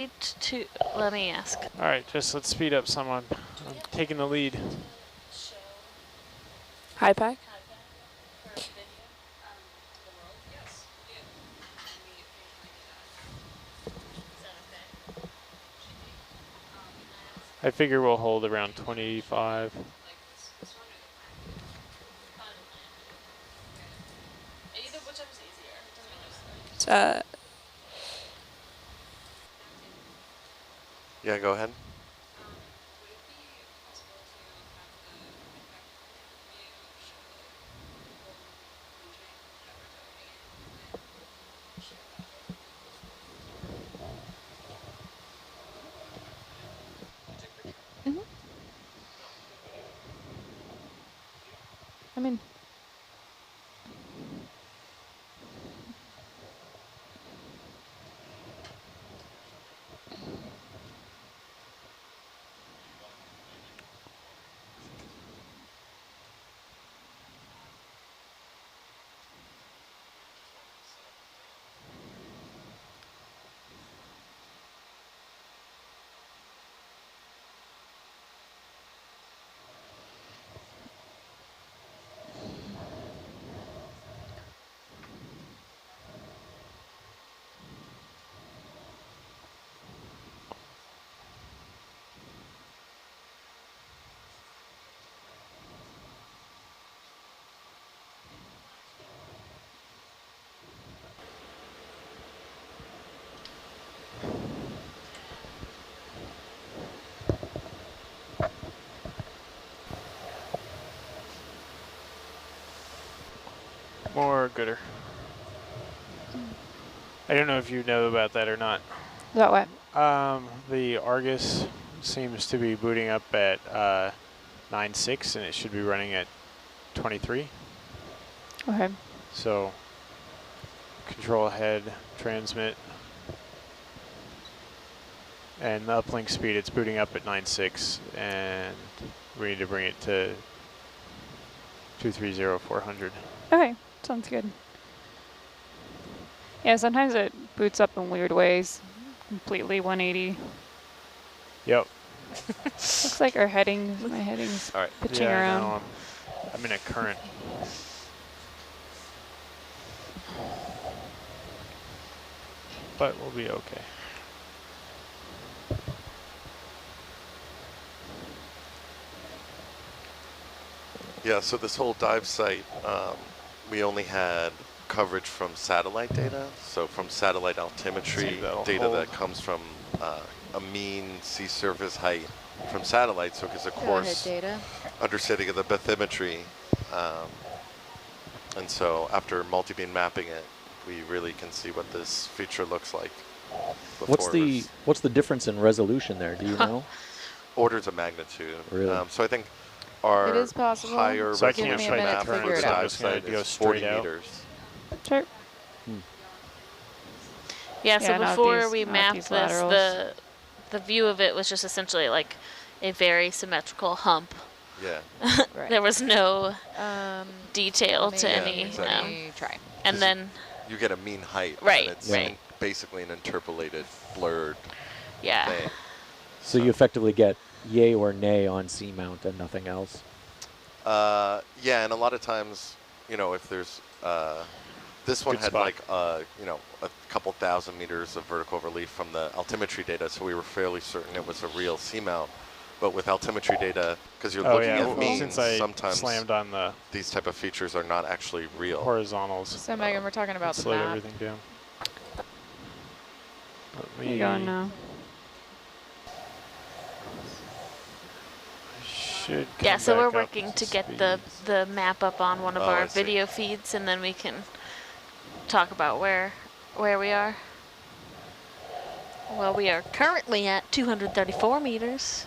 To let me ask. All right, just let's speed up someone. I'm taking the lead. High pack? I figure we'll hold around 25. Yeah, go ahead. I mean, More gooder. I don't know if you know about that or not. about what? The Argus seems to be booting up at 9.6 and it should be running at 23. Okay. So control ahead, transmit. And the uplink speed, it's booting up at 9.6 and we need to bring it to 230-400. Okay, sounds good. Yeah, sometimes it boots up in weird ways. Completely 180. Yep. Looks like our headings, my headings All right. pitching Yeah, around. no, I'm in a current. But we'll be okay. Yeah, so this whole dive site, we only had coverage from satellite data. So from satellite altimetry data that comes from a mean sea surface height from satellite. So because of course, understanding of the bathymetry. And so after multi-beam mapping it, we really can see what this feature looks like. What's the difference in resolution there? Do you know? Orders of magnitude. Really? So I think our It is possible. higher So I resolution can't Give me a map minute to for figure the it out. dive I'm just gonna site go is straight 40 out. meters. Sure. Yeah, so not before these- we not mapped these this, laterals. the view of it was just essentially like a very symmetrical hump. Yeah. Right. There was no Um, detail let me- to Yeah, any. exactly. Let me try. And 'Cause then, You get a mean height. Right, And it's right. basically an interpolated, blurred yeah. thing. So you effectively get yay or nay on C-mount and nothing else. Yeah, and a lot of times, you know, if there's, this one Good had spot. like, you know, a couple thousand meters of vertical relief from the altimetry data, so we were fairly certain it was a real seamount. But with altimetry data, because you're looking at means, since I sometimes slammed on the these type of features are not actually real. horizontals. So Megan, we're talking about the slowed map. everything down. Where you going now? Should Yeah, come so we're back up working to speed. get the map up on one of Oh, I our see. video feeds, and then we can talk about where we are. Well, we are currently at 234 meters.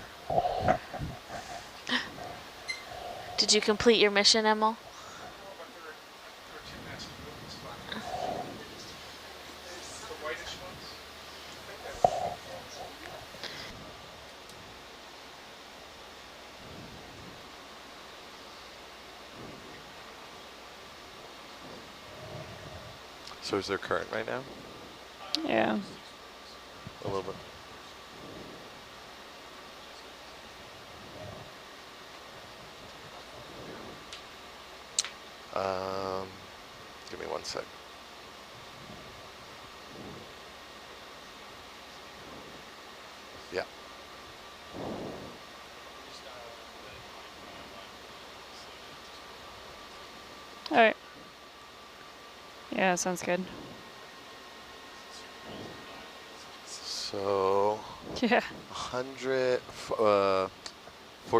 Did you complete your mission, Emil? So is there current right now? Yeah. A little bit. Give me 1 sec. Yeah. All right. Yeah, sounds good. So Yeah. 100,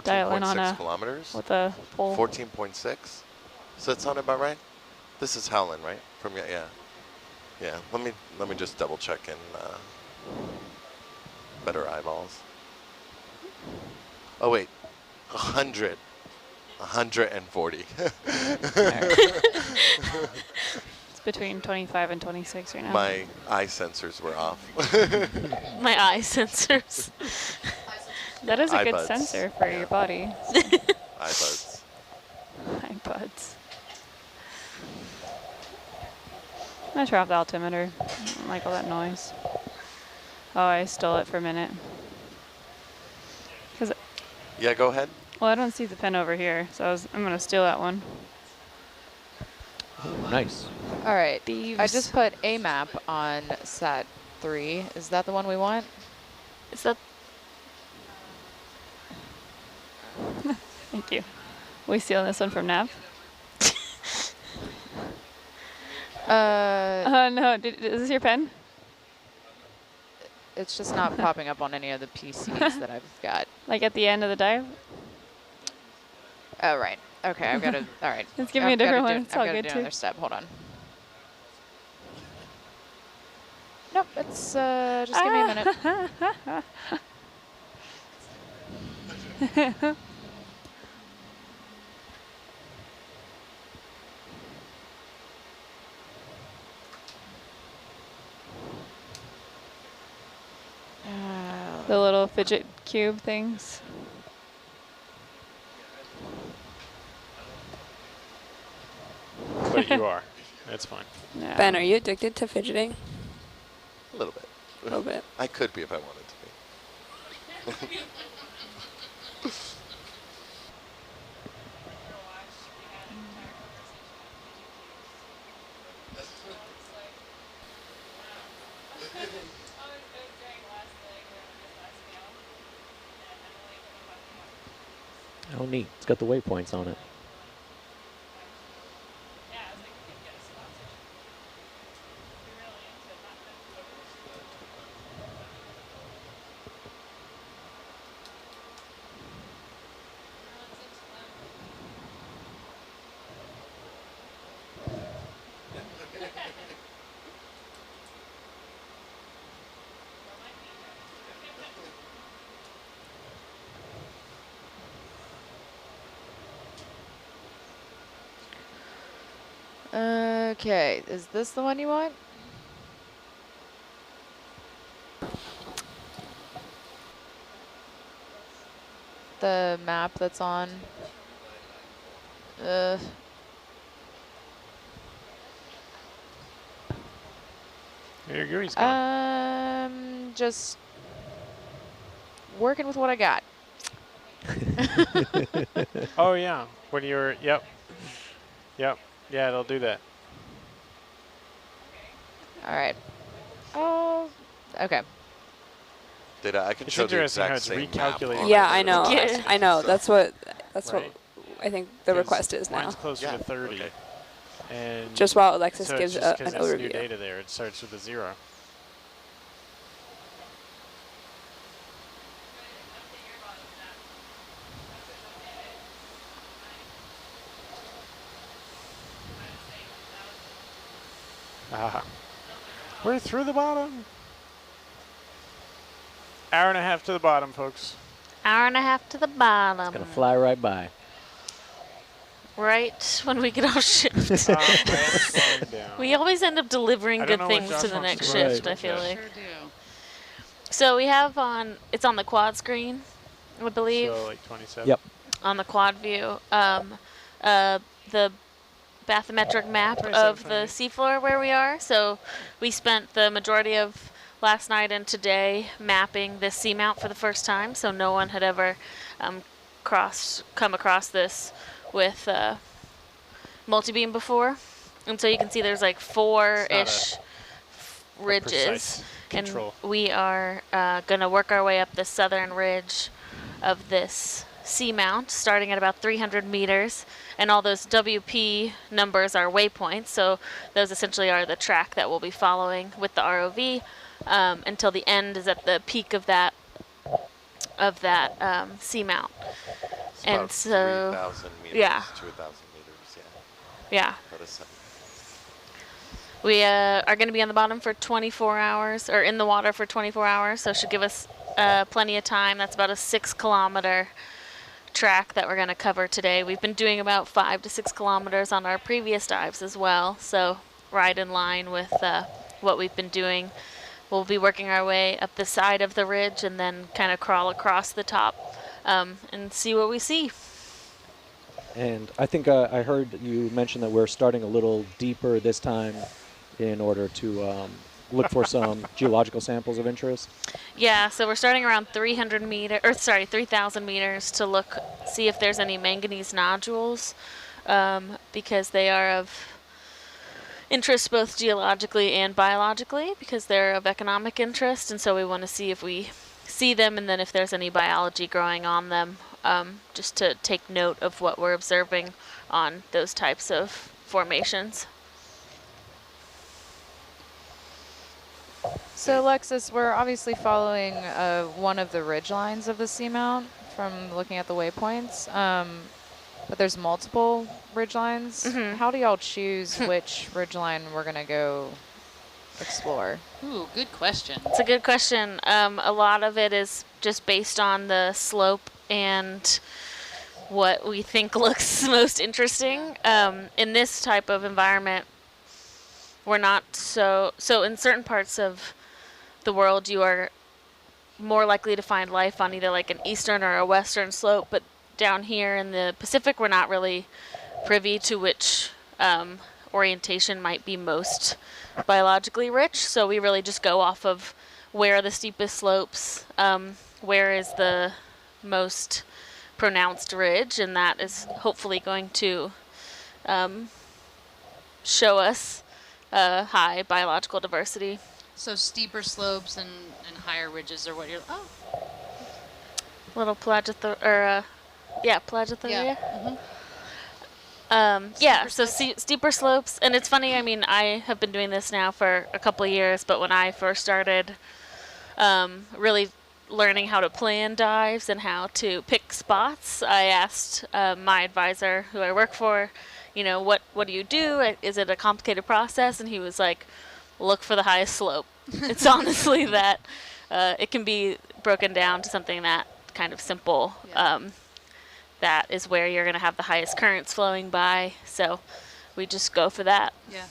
Dial in on 14.6 a kilometers. with a pole. 14.6. So that sound about right? This is Howland, right? From yeah. Yeah. Let me just double check in better eyeballs. Oh wait, 100. 140. It's between 25 and 26 right now. My eye sensors were off. My eye sensors. That is a Eye good buds. sensor for Yeah. your body. iBuds. Eye buds. I'm gonna turn off the altimeter. I don't like all that noise. Oh, I stole it for a minute. Yeah, go ahead. Well, I don't see the pen over here, so I'm gonna steal that one. Ooh, nice. All right. I Thieves. just put a map on Sat 3. Is that the one we want? Is that Thank you. We stealing this one from Nav? No. Is this your pen? It's just not popping up on any of the PCs that I've got. Like at the end of the dive? Oh, right. Okay, I've got to, all right. Let's give me a different one. It's all I've got to good do too. another step. Hold on. Nope, it's, just give me a minute. The little fidget cube things. But you are. That's fine. Yeah. Ben, are you addicted to fidgeting? A little bit. A little bit. I could be if I wanted to be. Oh, neat. It's got the waypoints on it. Okay, is this the one you want? The map that's on. Your GUI's gone. Just working with what I got. Oh yeah. When you're yep. Yeah, it'll do that. All right. Oh, okay. Data, I can It's show the interesting how exact it's same map recalculating. on Yeah, the I know. Yeah. I know. That's what Right. I think the request is now. Mine's closer Yeah, to 30. okay. And Just while Alexis so gives it's just an 'cause it's new overview. data there, it starts with a 0. Ah. We're through the bottom. Hour and a half to the bottom, folks. hour and a half to the bottom? It's gonna fly right by. Right when we get off shift. Slowing down. We always end up delivering I don't good know what things Josh to the wants next to do. shift, Right. I feel Yeah. like. Sure do. So we have it's on the quad screen, I believe, So like 27. Yep. on the quad view. The bathymetric map 27, of the 28. seafloor where we are. So we spent the majority of last night and today mapping this seamount for the first time. So no one had ever come across this with multi-beam before. And so you can see there's like four-ish ridges. precise control. And we are going to work our way up the southern ridge of this seamount, starting at about 300 meters. And all those WP numbers are waypoints, so those essentially are the track that we'll be following with the ROV until the end is at the peak of that seamount. It's And about so 3,000 meters yeah. to 1,000 meters, Yeah. About a second. We are going to be on the bottom for 24 hours, or in the water for 24 hours, so it should give us plenty of time. That's about a 6-kilometer track that we're going to cover today. We've been doing about 5 to 6 kilometers on our previous dives as well, so right in line with what we've been doing. We'll be working our way up the side of the ridge and then kind of crawl across the top and see what we see. And I think I heard that you mention that we're starting a little deeper this time in order to look for some geological samples of interest. Yeah, so we're starting around 300 meter, or sorry, 3,000 meters to look, see if there's any manganese nodules, because they are of interest both geologically and biologically, because they're of economic interest, and so we want to see if we see them and then if there's any biology growing on them, just to take note of what we're observing on those types of formations. So Alexis, we're obviously following one of the ridge lines of the seamount from looking at the waypoints, but there's multiple ridge lines. Mhm. How do y'all choose which ridge line we're gonna go explore? Ooh, good question. It's a good question. A lot of it is just based on the slope and what we think looks most interesting. In this type of environment, we're not so in certain parts of the world, you are more likely to find life on either like an eastern or a western slope, but down here in the Pacific, we're not really privy to which orientation might be most biologically rich. So we really just go off of where are the steepest slopes, where is the most pronounced ridge, and that is hopefully going to show us high biological diversity. So steeper slopes and higher ridges are what you're. Oh, Little Pelagithoria. yeah. Yeah, so steeper slopes. And it's funny, I mean, I have been doing this now for a couple of years, but when I first started really learning how to plan dives and how to pick spots, I asked my advisor who I work for, you know, what do you do? Is it a complicated process? And he was like, look for the highest slope. It's honestly that it can be broken down to something that kind of simple. Yeah. That is where you're going to have the highest currents flowing by. So we just go for that. Yeah.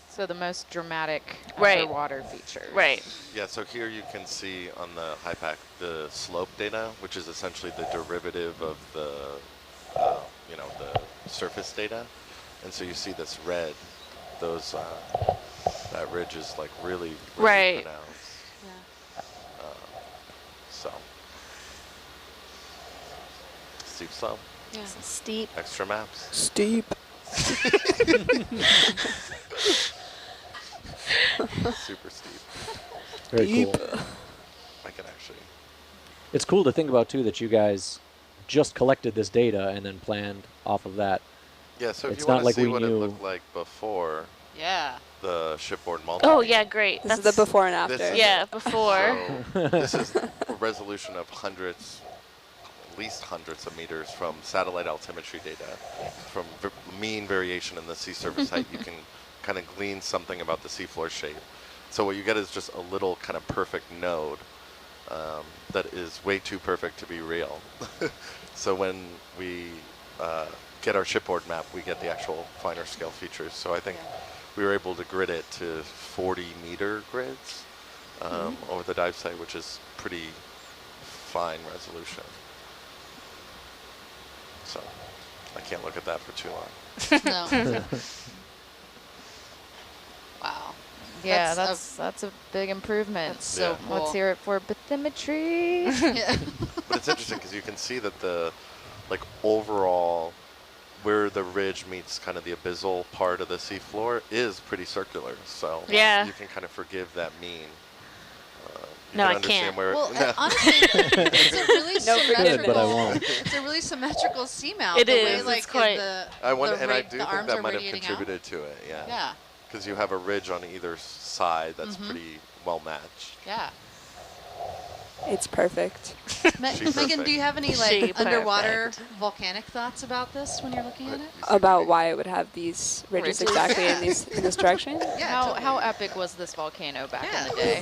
So the most dramatic Right. underwater features. Right. Yeah, so here you can see on the HYPACK the slope data, which is essentially the derivative of the, the surface data. And so you see this red, those, that ridge is like really Right. pronounced. Yeah. So, steep slope, Yeah. Steep. extra maps. Steep. Super steep. Very Deep. cool. I can actually. It's cool to think about, too, that you guys just collected this data and then planned off of that. Yeah, so if It's you not want to like see we what it knew- looked like before Yeah. the shipboard multi. Oh, yeah, great. This is the before and after. This is- Yeah, before. So this is a resolution of hundreds, at least hundreds of meters from satellite altimetry data. From mean variation in the sea surface height, you can kind of glean something about the seafloor shape. So what you get is just a little kind of perfect node that is way too perfect to be real. So when we get our shipboard map, we get the actual finer scale features. So I think we were able to grid it to 40-meter grids over the dive site, which is pretty fine resolution. So I can't look at that for too long. No. Wow. Yeah, That's that's a big improvement. That's so Yeah. cool. Let's hear it for bathymetry. Yeah. But it's interesting because you can see that the overall where the ridge meets kind of the abyssal part of the seafloor is pretty circular. So Yeah. you can kind of forgive that mean. You No, can I understand can't. where Well, no. honestly, it's a really No, forget it, symmetrical. but I won't. It's a really symmetrical seamount. It the Way, is, like it's quite- I wonder, the and I ra- do the think arms that are might have radiating contributed to it. Yeah. Out. Yeah. Because you have a ridge on either side that's Mhm. pretty well matched. Yeah. It's perfect. Megan, do you have any She like underwater perfect. volcanic thoughts about this when you're looking at it? About why it would have these ridges Ridges. exactly Yeah. in this direction. Yeah. How totally. how epic was this volcano back Yeah. in the day?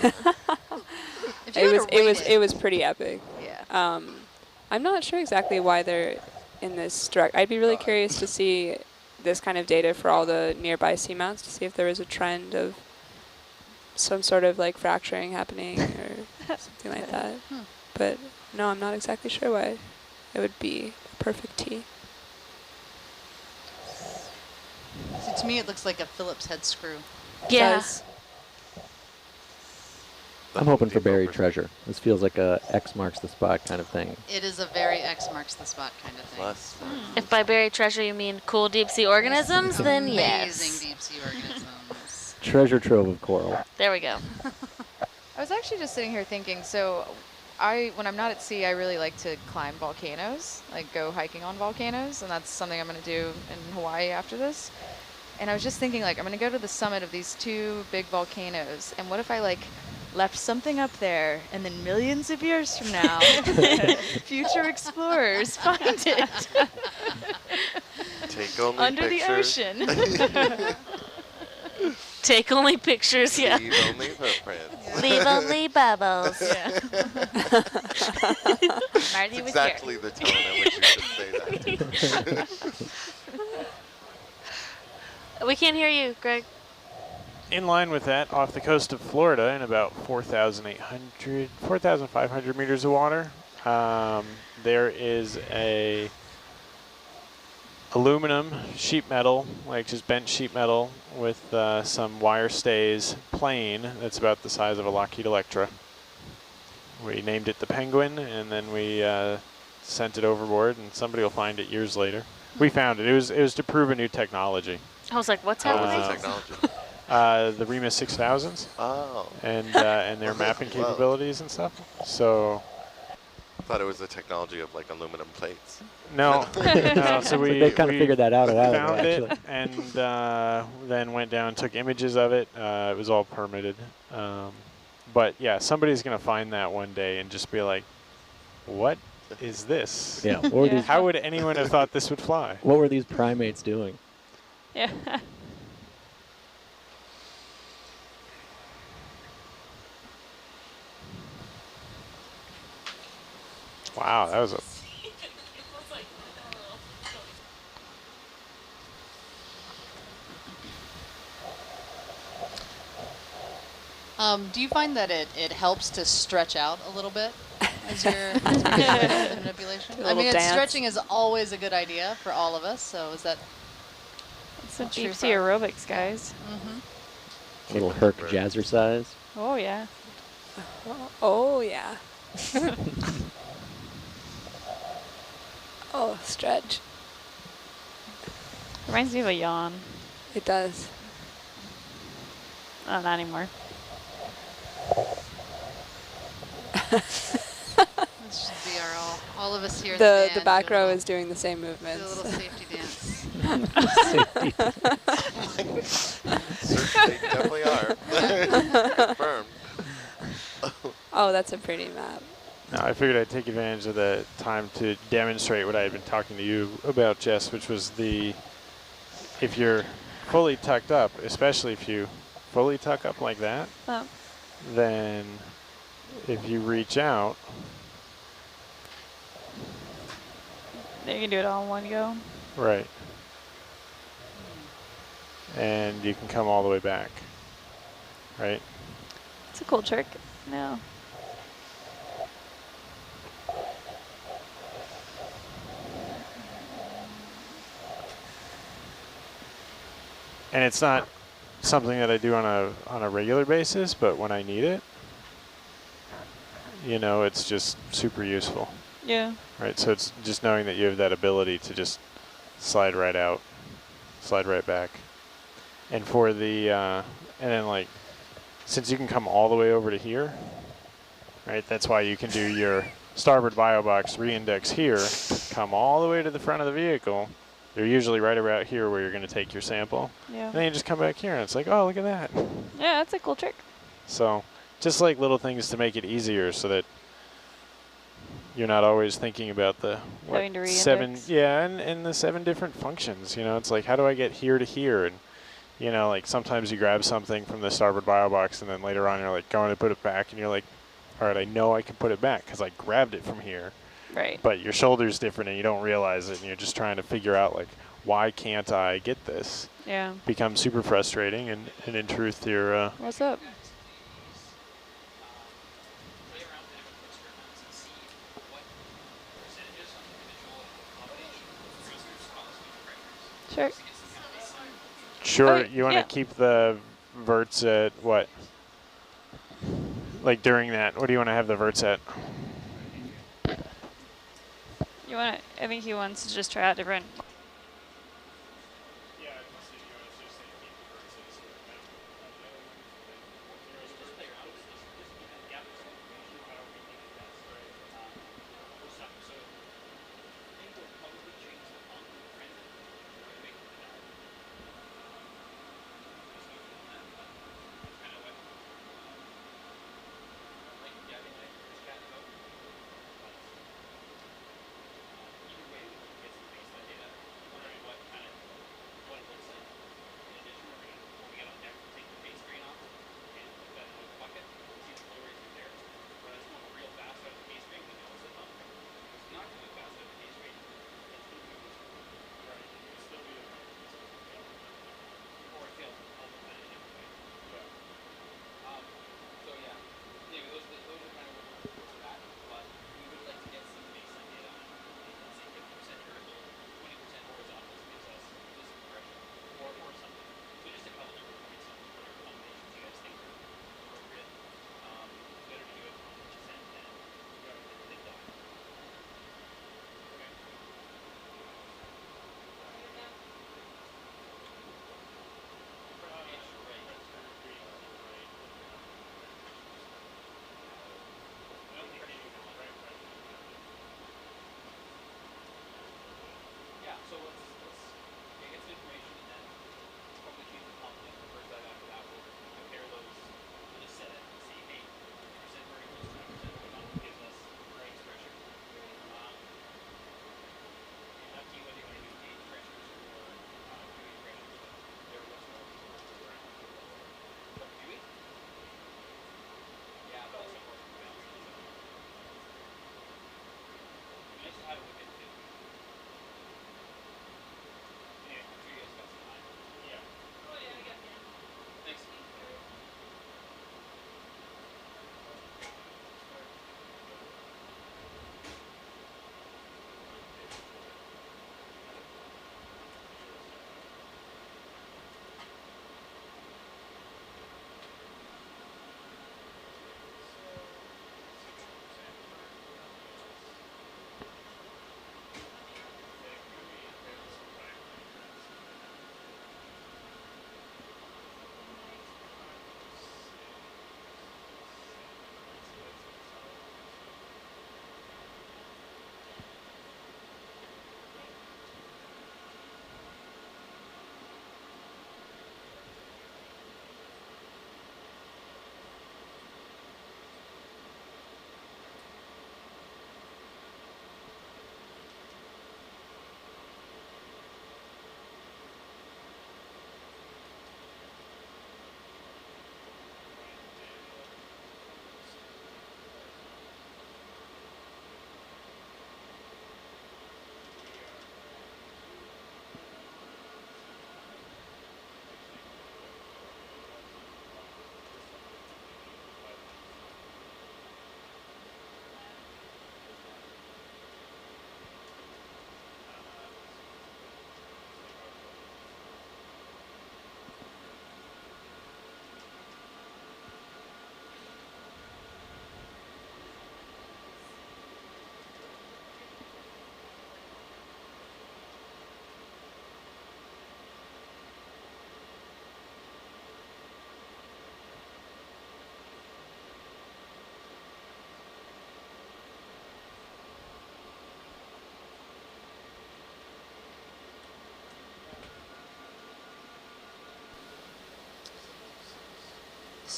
If you had to rate It was pretty epic. Yeah. I'm not sure exactly why they're in this direct. I'd be really curious to see this kind of data for all the nearby seamounts to see if there was a trend of some sort of like fracturing happening or something like that. But no, I'm not exactly sure why it would be a perfect T. So to me, it looks like a Phillips head screw. Yeah. Does. The I'm Home hoping for Depot buried version. treasure. This feels like a X marks the spot kind of thing. It is a very X marks the spot kind of thing. Plus, If by buried treasure you mean cool deep sea organisms, then Amazing yes. deep sea organisms. Treasure trove of coral. There we go. I was actually just sitting here thinking, so when I'm not at sea, I really like to climb volcanoes, like go hiking on volcanoes, and that's something I'm going to do in Hawaii after this. And I was just thinking, like, I'm going to go to the summit of these two big volcanoes, and what if I, like, left something up there, and then millions of years from now, future explorers find it take only under the pictures. ocean. Take only pictures, yeah. Leave only footprints. Leave only bubbles. Yeah. That's Marty was exactly the tone in which you should say that. We can't hear you, Greg. In line with that, off the coast of Florida, in about 4,500 meters of water, there is a aluminum sheet metal, like just bent sheet metal, with some wire stays plane that's about the size of a Lockheed Electra. We named it the Penguin, and then we sent it overboard, and somebody will find it years later. We found it. It was to prove a new technology. I was like, what's What was happening? the technology? The Remus 6000s Oh, and their mapping Wow. capabilities and stuff. So I thought it was the technology of like aluminum plates. no, no. So They kind of we figured that out a while ago, found actually. it and then went down, took images of it. It was all permitted. But yeah, somebody's gonna find that one day and just be like, "What is this? Yeah. What were Yeah. these? How would anyone have thought this would fly?" What were these primates doing? Yeah. Wow, that was a. Do you find that it helps to stretch out a little bit as you're doing the manipulation? Do a I little mean, dance. stretching is always a good idea for all of us. So is that? It's a True deep sea thought. aerobics, guys. Mm-hmm. Little Herc jazzercise. Oh, yeah. Oh yeah. Oh, stretch. Reminds me of a yawn. It does. Oh, not anymore. This should be our all of us here. in The band back do a row little- is doing the same do a movements. little safety dance. They definitely are. Confirmed. Oh, that's a pretty map. No, I figured I'd take advantage of the time to demonstrate what I had been talking to you about, Jess, which was if you're fully tucked up, especially if you fully tuck up like that, Oh. then if you reach out, You can do it all in one go. right, and you can come all the way back, right? It's a cool trick. No. And it's not something that I do on a regular basis, but when I need it, you know, it's just super useful, Yeah. right? So it's just knowing that you have that ability to just slide right out, slide right back. And for the, and then like, since you can come all the way over to here, right, that's why you can do your starboard bio box re-index here, come all the way to the front of the vehicle. They're usually right about here where you're going to take your sample. Yeah. And then you just come back here and it's like, oh, look at that. Yeah, that's a cool trick. So just like little things to make it easier so that you're not always thinking about the Having to seven, re-index. yeah, and the 7 different functions. You know, it's like, how do I get here to here? And you know, like sometimes you grab something from the starboard bio box and then later on you're like going to put it back and you're like, all right, I know I can put it back because I grabbed it from here. Right. But your shoulder's different and you don't realize it and you're just trying to figure out like, why can't I get this? Yeah. Becomes super frustrating and in truth you're What's up? Sure. sure Okay, you want to yeah. keep the verts at what? Like during that, what do you want to have the verts at? You want to, I think he wants to just try out different.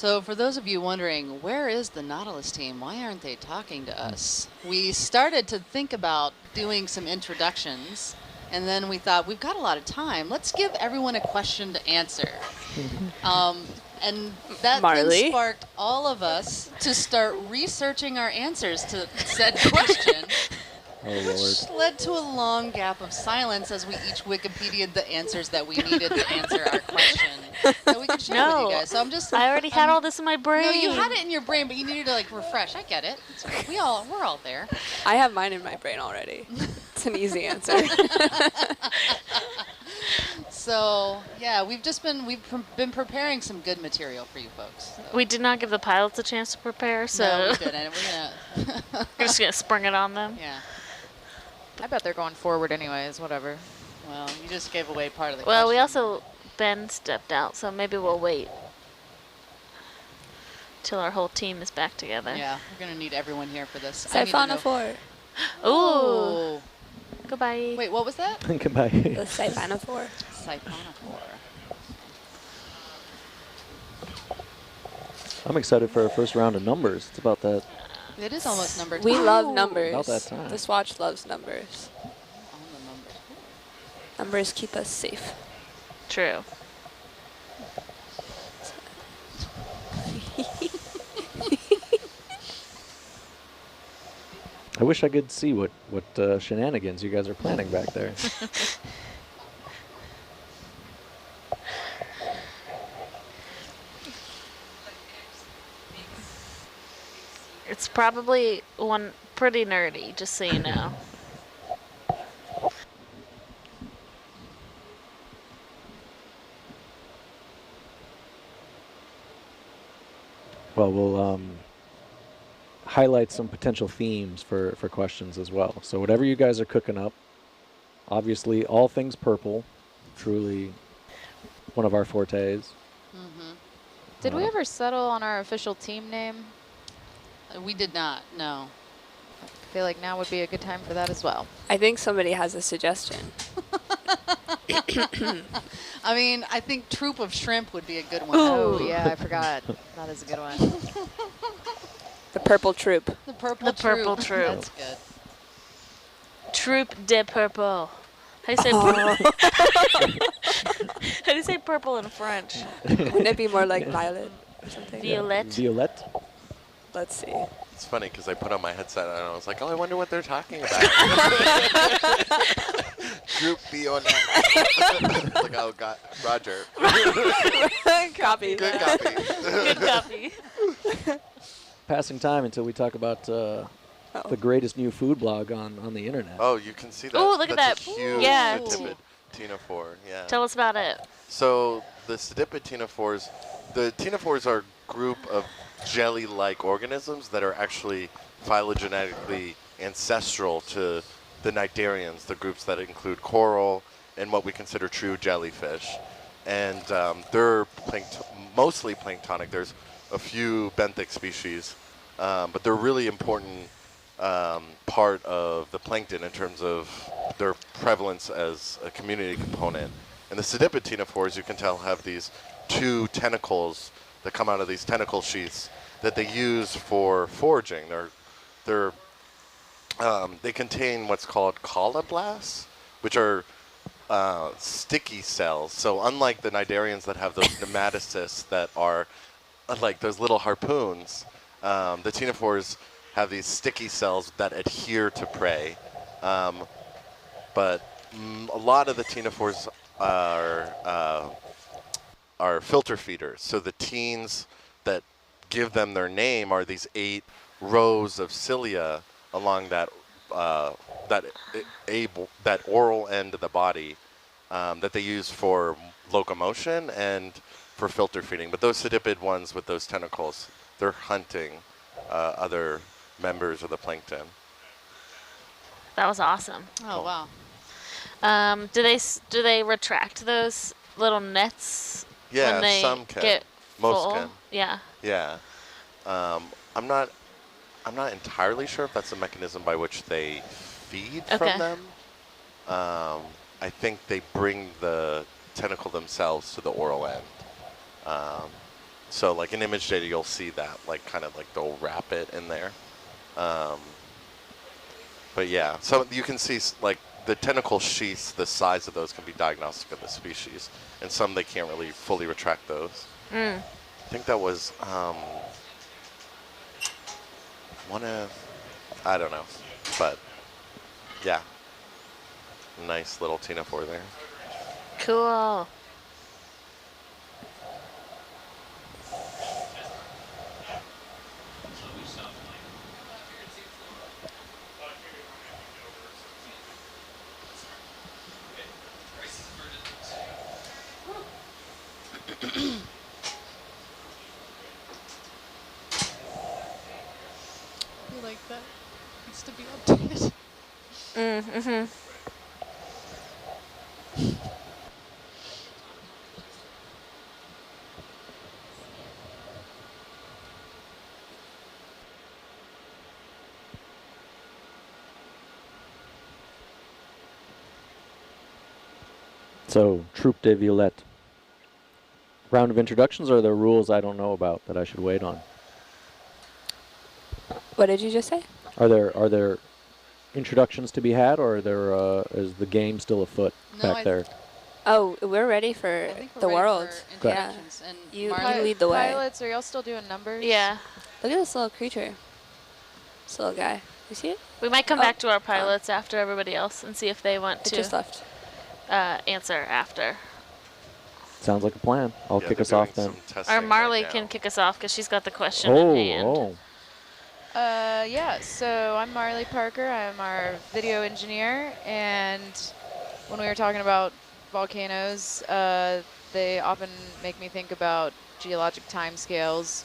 So for those of you wondering, where is the Nautilus team? Why aren't they talking to us? We started to think about doing some introductions, and then we thought, we've got a lot of time. Let's give everyone a question to answer. And that then sparked all of us to start researching our answers to said question. Oh, Which Lord. led to a long gap of silence as we each Wikipedia'd the answers that we needed to answer our question that we could share with you guys. So I already had all this in my brain. No, you had it in your brain, but you needed to like refresh. I get it. We're all there. I have mine in my brain already. It's an easy answer. So yeah, we've been preparing some good material for you folks. So. We did not give the pilots a chance to prepare, so No, we didn't. we're just gonna spring it on them. Yeah. I bet they're going forward anyways, whatever. Well, you just gave away part of the Well, we question. also, Ben stepped out, so maybe we'll wait till our whole team is back together. Yeah, we're going to need everyone here for this. I need to know- Siphonophore. Ooh. Oh. Goodbye. Wait, what was that? Goodbye. The siphonophore. Siphonophore. I'm excited for our first round of numbers. It's about that. It is almost number 10. We love numbers. About that time. This watch loves numbers. On the numbers. Numbers keep us safe. True. I wish I could see what shenanigans you guys are planning back there. It's probably one pretty nerdy, just so you know. Well, we'll highlight some potential themes for questions as well. So whatever you guys are cooking up, obviously all things purple, truly one of our fortes. Mm-hmm. Did we ever settle on our official team name? We did not, no. I feel like now would be a good time for that as well. I think somebody has a suggestion. I mean, I think Troop of Shrimp would be a good one. Oh, yeah, I forgot. That is a good one. The purple troop. The purple The purple troop. That's good. Troop de purple. How do you say purple? How do you say purple in French? Wouldn't it be more like violet or something? Violet. Violet? Let's see. It's funny because I put on my headset and I was like, oh, I wonder what they're talking about. Group Violet. Like, oh, God, Roger. Copy. Good copy. Good copy. Passing time until we talk about the greatest new food blog on the internet. Oh, you can see that. Ooh, look at That's that. a huge Yeah. ctenophore. Yeah. Tell us about it. So the ctenophores, the ctenophores are a group of jelly-like organisms that are actually phylogenetically ancestral to the cnidarians, the groups that include coral and what we consider true jellyfish. And they're mostly planktonic. There's a few benthic species, but they're really important part of the plankton in terms of their prevalence as a community component. And the ctenophores, you can tell, have these two tentacles that come out of these tentacle sheaths that they use for foraging. They contain what's called collablasts, which are sticky cells. So unlike the cnidarians that have those nematocysts that are like those little harpoons, the ctenophores have these sticky cells that adhere to prey. But a lot of the ctenophores are filter feeders. So the teens that give them their name are these 8 rows of cilia along that oral end of the body that they use for locomotion and for filter feeding. But those cetipid ones with those tentacles, they're hunting other members of the plankton. That was awesome. Oh, wow. Do they retract those little nets Yeah, when they some can. get Most full? can. Yeah. Yeah. I'm not entirely sure if that's the mechanism by which they feed Okay. from them. I think they bring the tentacle themselves to the oral end. So like in image data, you'll see that, like kind of like they'll wrap it in there. But yeah, so you can see like the tentacle sheaths, the size of those can be diagnostic of the species, and some they can't really fully retract those. I think that was I don't know, but yeah, nice little ctenophore there. Cool. I feel like that needs to be updated. Mm-hmm. So, Troupe de Violette. Round of introductions, or are there rules I don't know about that I should wait on? What did you just say? Are there introductions to be had, or is the game still afoot No, back there? Oh, we're ready for I think we're the ready world. for Yeah. introductions. And You Marley- lead the way. Pilots, are y'all still doing numbers? Yeah. Look at this little creature. This little guy. You see it? We might come Oh, back to our pilots after everybody else and see if they want It to just left. answer after. Sounds like a plan. I'll Yeah, kick they're us off doing then. some testing Or right Marley now. can kick us off because she's got the question in hand. Oh. Yeah, so I'm Marley Parker. I'm our video engineer, and when we were talking about volcanoes, they often make me think about geologic timescales,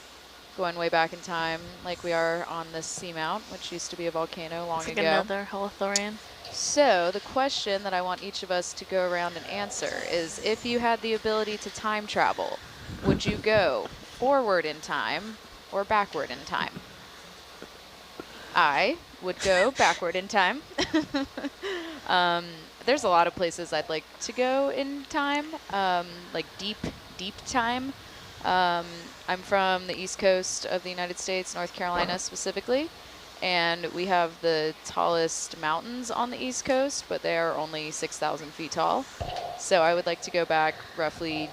going way back in time, like we are on this seamount, which used to be a volcano long It's like ago. another holothorian. So the question that I want each of us to go around and answer is, if you had the ability to time travel, would you go forward in time or backward in time? I would go backward in time. There's a lot of places I'd like to go in time, like deep time. I'm from the East Coast of the United States, North Carolina specifically, and we have the tallest mountains on the East Coast, but they are only 6,000 feet tall. So I would like to go back roughly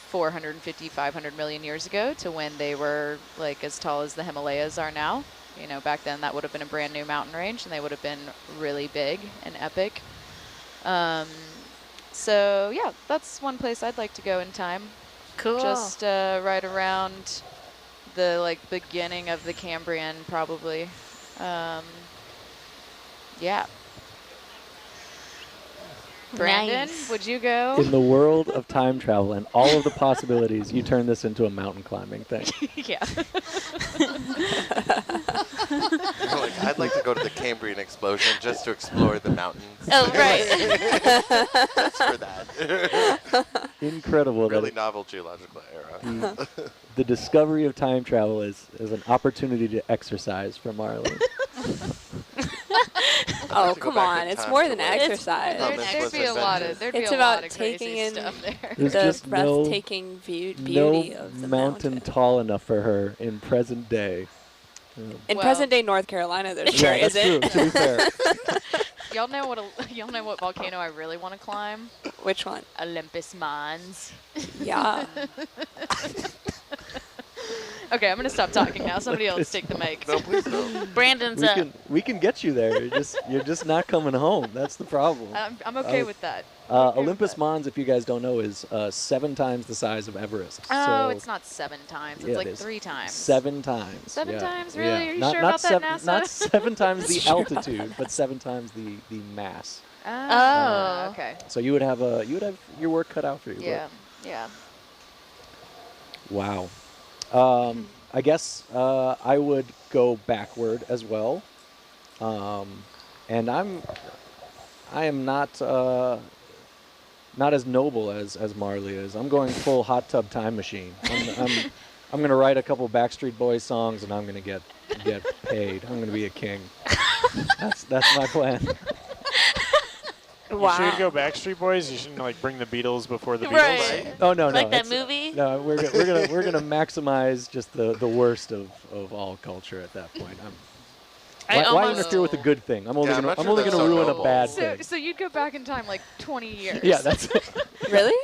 450, 500 million years ago to when they were like as tall as the Himalayas are now. You know, back then that would have been a brand new mountain range, and they would have been really big and epic. So yeah, that's one place I'd like to go in time. Cool. Just right around the beginning of the Cambrian, probably. Yeah. Brandon, Nice. would you go? In the world of time travel and all of the possibilities, you turn this into a mountain climbing thing. Yeah. Like, I'd like to go to the Cambrian explosion just to explore the mountains. Oh, right. Just for that. Incredible Really that novel geological era. the discovery of time travel is an opportunity to exercise for Marley. Oh, to go come back on. in It's time more to than where- exercise. There'd There'd be a lot of It's about crazy taking in stuff there. There's the just no- breathtaking beauty No of the mountain tall enough for her in present day. In Well- present day North Carolina, there sure Yeah, that's isn't. true, to be fair. Y'all know what volcano I really want to climb? Which one? Olympus Mons. Yeah. Okay, I'm gonna stop talking now. Somebody else take the mic. No, please don't. Brandon's up. We can get you there. You're just not coming home. That's the problem. I'm okay with that. Olympus Mons, if you guys don't know, is 7 times the size of Everest. Oh, so it's not 7 times. It's yeah, like it is. 3 times. 7 times. 7 yeah. times? Really? Yeah. Are you not, sure not about that, seven, NASA? Not 7 times the Sure. altitude, but 7 times the mass. Oh. Okay. So you would have your work cut out for you. but- Yeah. Yeah. Wow. I guess I would go backward as well. And I am not as noble as Marley is. I'm going full hot tub time machine. I'm gonna write a couple Backstreet Boys songs, and I'm gonna get paid. I'm gonna be a king. That's my plan. Wow. You should go Backstreet Boys. You shouldn't like bring the Beatles before the Beatles. Right. Oh no, Like that it's- movie? No, we're gonna maximize just the worst of all culture at that point. Why almost interfere with a good thing? I'm only Yeah, I'm gonna not sure that's so ruin a noble. bad So, thing. so you'd go back in time like 20 years. Yeah, that's. Really?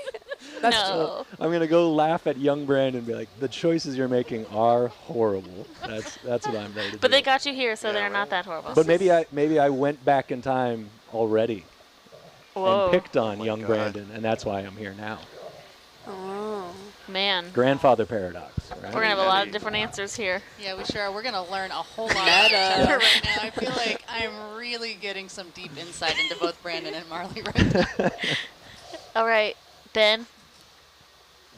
That's no. I'm gonna go laugh at young Brandon and be like, the choices you're making are horrible. That's what I'm ready to do. But they got you here, so Yeah, they're right. not that horrible. But maybe I went back in time already Whoa. and picked on my young God. Brandon, and that's why I'm here now. Oh. Man. Grandfather paradox. Right? We're going to have a lot of different answers here. Yeah, we sure are. We're going to learn a whole lot Meta. about each other right now. I feel like I'm really getting some deep insight into both Brandon and Marley right now. All right, Ben.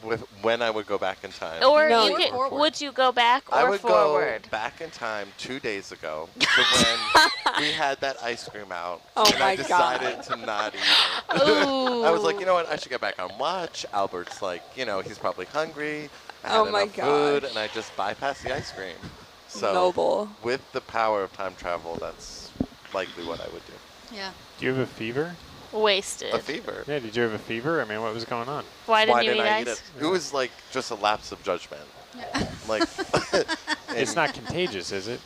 With when I would go back in time. Or No, you you're could, would you go back or I would forward? go back in time 2 days ago to when we had that ice cream out. Oh and my I decided to not eat it. Ooh. I was like, you know what? I should get back on watch. Albert's like, you know, he's probably hungry. I had Oh my enough food, gosh. and I just bypassed the ice cream. So Noble. with the power of time travel, that's likely what I would do. Yeah. Do you have a fever? Wasted. A fever. Yeah. Did you have a fever? I mean, what was going on? Why didn't Why you didn't eat I ice? eat it? It was like just a lapse of judgment. Yeah. Like It's not contagious, is it?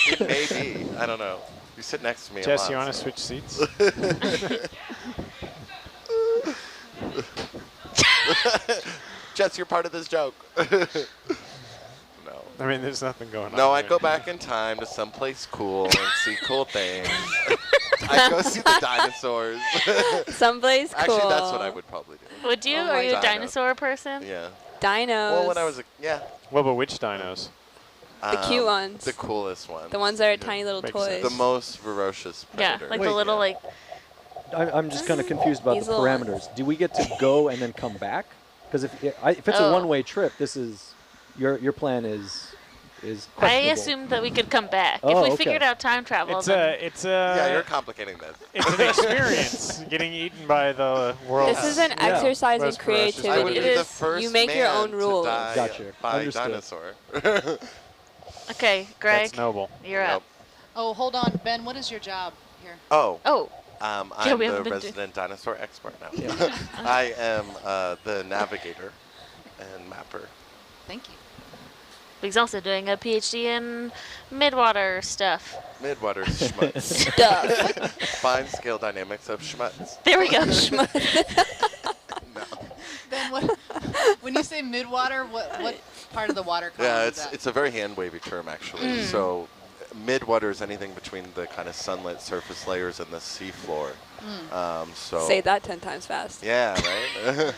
It may be. I don't know. You sit next to me. Jess, a lot, you want to so. switch seats? Jess, you're part of this joke. No. I mean, there's nothing going on. No, I'd right? go back in time to someplace cool and see cool things. I'd go see the dinosaurs. Someplace cool. Actually, that's what I would probably do. Would you? Oh Are my you a God. dinosaur person? Yeah. Dinos. Well, when I was Well, but which dinos? The cute ones. The coolest one. The ones that are Yeah. tiny little Makes toys. sense. The most ferocious Yeah, predator. like the little like. I'm just kind of confused about These the little parameters. Do we get to go and then come back? Because if it's Oh. a one-way trip, this is your plan is I questionable. assumed that we could come back Oh, if we okay. figured out time travel. It's then- Yeah, you're a complicating this. it's an experience getting eaten by the world. This is an Yeah. exercise in Most ferocious creativity. I would It be the is- first You make your man own to rules. die Gotcha. by Understood. dinosaur. Okay, Greg, That's noble. you're up. Nope. Oh, hold on. Ben, what is your job here? Oh, Oh, I'm we the haven't been resident dinosaur expert now. Yeah. I am the navigator and mapper. Thank you. he's also doing a PhD in midwater stuff. Midwater schmutz. Stuff. Fine scale dynamics of schmutz. There we go. No. Ben, what, when you say midwater, what part of the water column Yeah, is that? it's a very hand-wavy term, actually. So midwater is anything between the kind of sunlit surface layers and the seafloor. So Say that 10 times fast. Yeah, right?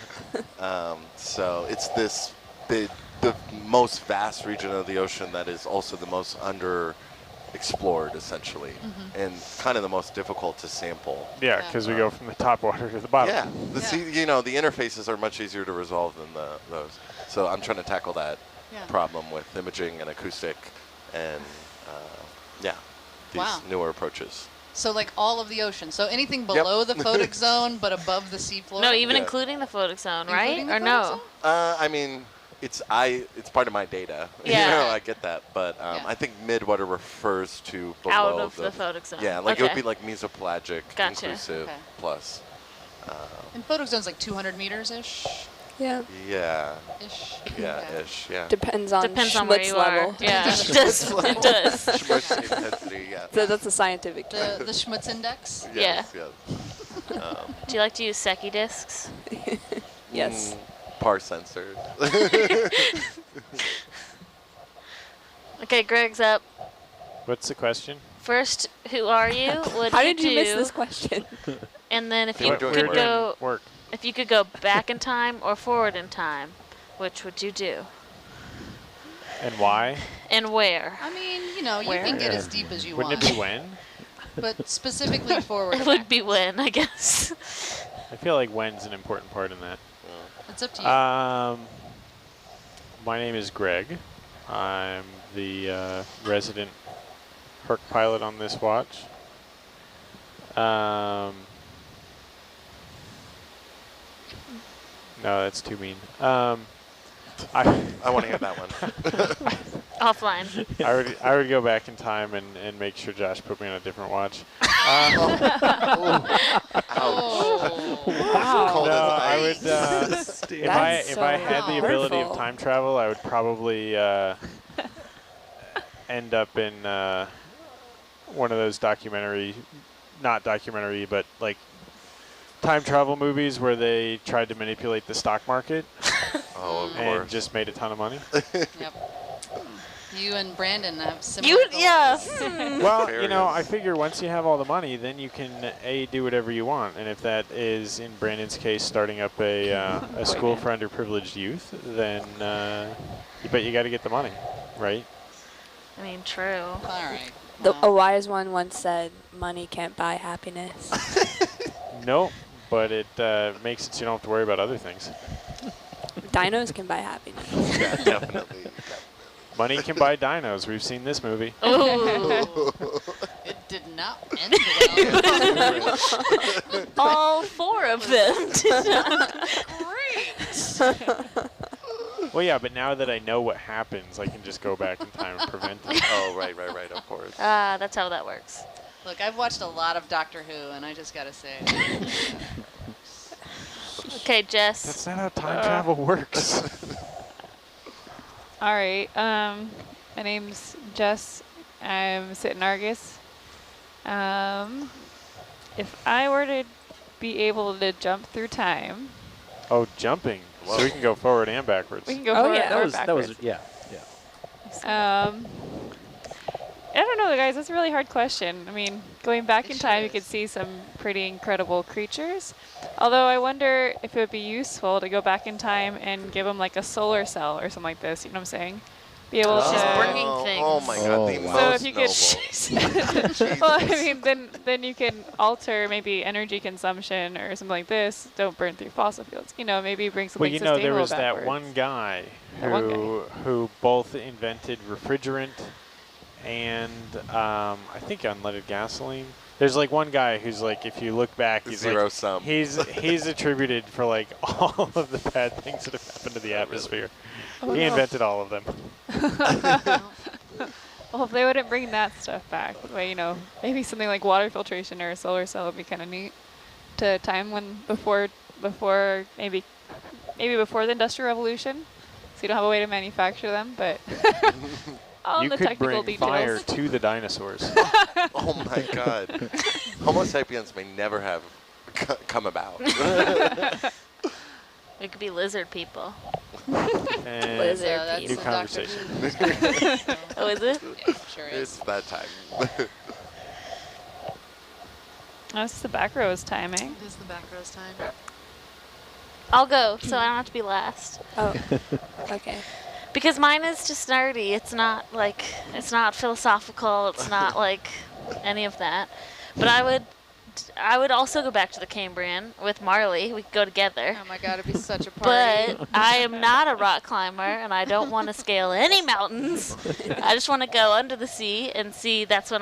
So it's this the most vast region of the ocean that is also the most underexplored, essentially, and kind of the most difficult to sample. Yeah, because we go from the top water to the bottom. Yeah, the interfaces are much easier to resolve than those. So I'm trying to tackle that Yeah. problem with imaging and acoustic, and these Wow. newer approaches. So like all of the ocean. So anything below the photic zone but above the seafloor? No, even Yeah. including the photic zone, right? Including the Or photic no? zone? I mean, it's part of my data. Yeah. You know, I get that, but Yeah. I think midwater refers to below Out of the photic zone. Yeah, like it would Okay. be like mesopelagic, Gotcha. inclusive, Okay. plus. And photic zone's like 200 meters-ish? Yeah. Yeah, Ish. yeah, Okay. ish, yeah. Depends on Depends on where schmutz you level. are. Yeah, it does. It does. Schmutz intensity, yeah. So that's a scientific The, term. the Schmutz index? Yes, yes. Do you like to use Secchi discs? Yes. Par sensors. Okay, Greg's up. What's the question? First, who are you? What How do you did you miss do? this question? And then if They you were doing could work. go, Work. if you could go back in time or forward in time, which would you do? And why? And where? I mean, you know, you Where? can get as deep as you Wouldn't want. it be when? But specifically forward. It would be when, I guess. I feel like when's an important part in that. It's up to you. My name is Greg. I'm the resident Herc pilot on this watch. No, that's too mean. I I want to hear that one. Offline. I would go back in time and make sure Josh put me on a different watch. Oh. Cold No, as I would. ice. If I so had the ability of hurtful. time travel, I would probably end up in one of those not documentary, but like time travel movies where they tried to manipulate the stock market Oh, of and course. just made a ton of money. Yep. You and Brandon have similar goals. Well, you know, I Fairness. figure once you have all the money, then you can do whatever you want, and if that is, in Brandon's case, starting up a school for underprivileged youth, then but you got to get the money, right? I mean, true. All right. A Well, wise one once said, "Money can't buy happiness." No, but it makes it so you don't have to worry about other things. Dinos can buy happiness. Yeah, definitely. Money can buy dinos. We've seen this movie. Ooh. it did not end well. All 4 of them. Great. Well, yeah, but now that I know what happens, I can just go back in time and prevent it. Oh, right, of course. That's how that works. Look, I've watched a lot of Doctor Who, and I just got to say. Okay, Jess. That's not how time travel works. All right. My name's Jess. I'm sitting Argus. If I were to be able to jump through time, Oh, jumping. So we can go forward and backwards. we can go Oh, forward yeah. or That backwards. was yeah. I don't know, guys. That's a really hard question. I mean, going back It in sure time, you is. could see some pretty incredible creatures. Although I wonder if it would be useful to go back in time and give them like a solar cell or something like this. You know what I'm saying? Be able She's to. bringing Oh things. my God, the Oh, wow. So most if you could, noble. well, I mean, then you can alter maybe energy consumption or something like this. Don't burn through fossil fuels. You know, maybe bring something Well, you know, there sustainable was that backwards. one guy That one who both invented refrigerant and I think unleaded gasoline. There's like one guy who's like, if you look back, he's Zero like, sum. he's attributed for like all of the bad things that have happened to the atmosphere. Oh, He no. invented all of them. Well, if they wouldn't bring that stuff back, well, you know, maybe something like water filtration or a solar cell would be kind of neat. To a time when before maybe before the Industrial Revolution, so you don't have a way to manufacture them, but all You the could technical bring details. fire to the dinosaurs. Oh my God. Homo sapiens may never have come about. We could be lizard people. And Lizard So that's people. new the Doctor conversation. Who. Oh, is it? Yeah, sure It's is. that time. That's the back row's timing. It is the back row's time. I'll go, so I don't have to be last. Oh, okay. Because mine is just nerdy. It's not like, it's not philosophical. It's not like any of that. But I would also go back to the Cambrian with Marley. We could go together. Oh my God, it'd be such a party. But I am not a rock climber, and I don't want to scale any mountains. I just want to go under the sea and see. That's when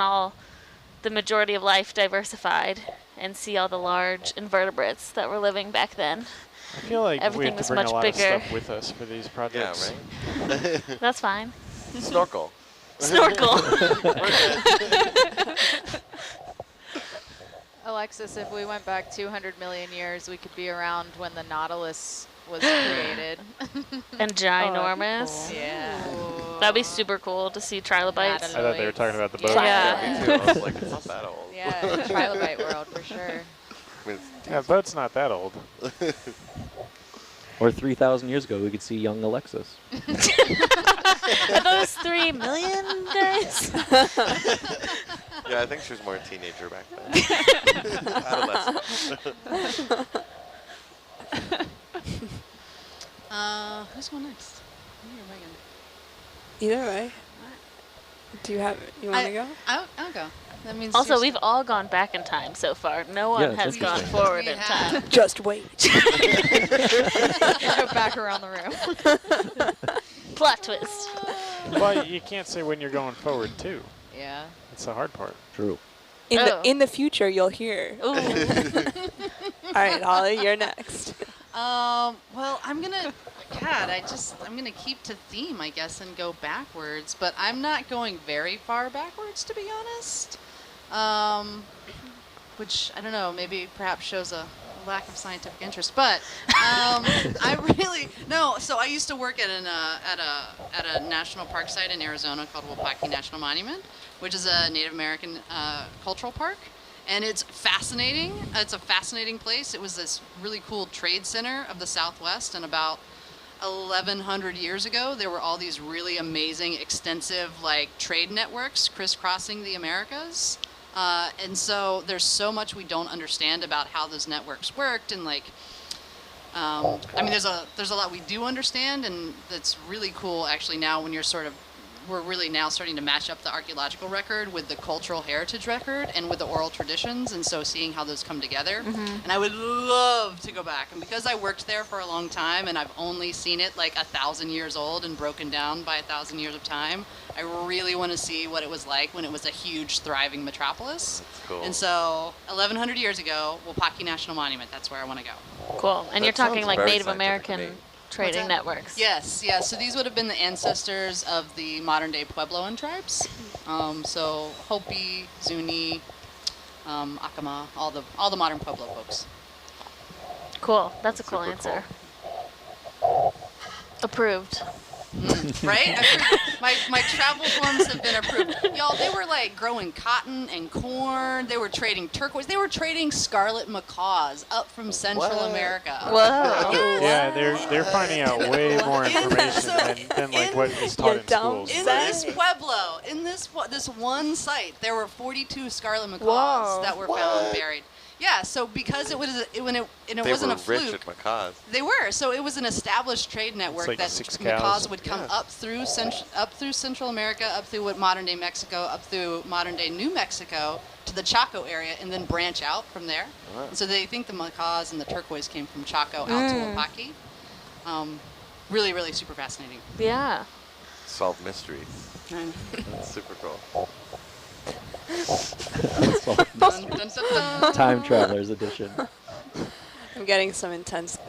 the majority of life diversified, and see all the large invertebrates that were living back then. I feel like we Everything have was to bring much a lot bigger. of stuff with us for these Yeah, projects. right? That's fine. Snorkel. Snorkel. Alexis, if we went back 200 million years, we could be around when the Nautilus was created. And ginormous. cool. Yeah. That'd be super cool to see trilobites. I thought they were talking about the boat. Yeah. Me too. I was like, it's not that old. Yeah, trilobite world for sure. I mean, it's Yeah, boat's not that old. Or 3,000 years ago, we could see young Alexis. Are those 3 million guys? Yeah, I think she was more a teenager back then. Adolescent. Who's going next? Me or Megan? Either way. Do you want to go? I'll go. That means Also, you're we've all gone back in time so far. No one Yeah, it's has gone interesting. forward We in have. time. Just wait. Go back around the room. Plot twist. Well, you can't say when you're going forward, too. Yeah. That's the hard part. True. Oh. In the future, you'll hear. Ooh. All right, Holly, you're next. Well, I'm gonna had. I'm going to keep to theme, I guess, and go backwards. But I'm not going very far backwards, to be honest. Which, I don't know, maybe perhaps shows a lack of scientific interest. But I really, no, so I used to work at a national park site in Arizona called Wapaki National Monument, which is a Native American cultural park. And it's fascinating. It's a fascinating place. It was this really cool trade center of the Southwest, and about 1,100 years ago, there were all these really amazing, extensive, like, trade networks crisscrossing the Americas. And so there's so much we don't understand about how those networks worked, and like, I mean, there's a lot we do understand, and that's really cool actually now when we're really now starting to match up the archaeological record with the cultural heritage record and with the oral traditions, and so seeing how those come together. And I would love to go back, and because I worked there for a long time and I've only seen it like 1,000 years old and broken down by 1,000 years of time, I really want to see what it was like when it was a huge thriving metropolis. That's cool. And so 1,100 years ago, Wapaki National Monument, that's where I want to go. Cool. And That you're talking sounds like very Native scientific to American me. trading networks. Yes, yeah. So these would have been the ancestors of the modern-day Puebloan tribes. So Hopi, Zuni, Acoma, all the modern Pueblo folks. Cool. That's a cool Super answer. Approved. Right? My travel forms have been approved. Y'all, they were like growing cotton and corn. They were trading turquoise. They were trading scarlet macaws up from Central America. Whoa. Yeah, they're finding out way more information than like what is taught in schools. In this Pueblo, in this one site, there were 42 scarlet macaws that were found buried. Yeah, so because it wasn't a fluke. They were rich at macaws. They were. So it was an established trade network like that 6 macaws cows. would come up through Central America, up through what modern day Mexico, up through modern day New Mexico to the Chaco area, and then branch out from there. Wow. And so they think the macaws and the turquoise came from Chaco out to Wapaki. Really, really super fascinating. Yeah. Solve mysteries. That's super cool. Dun, dun, dun, dun. Time Travelers Edition. I'm getting some intense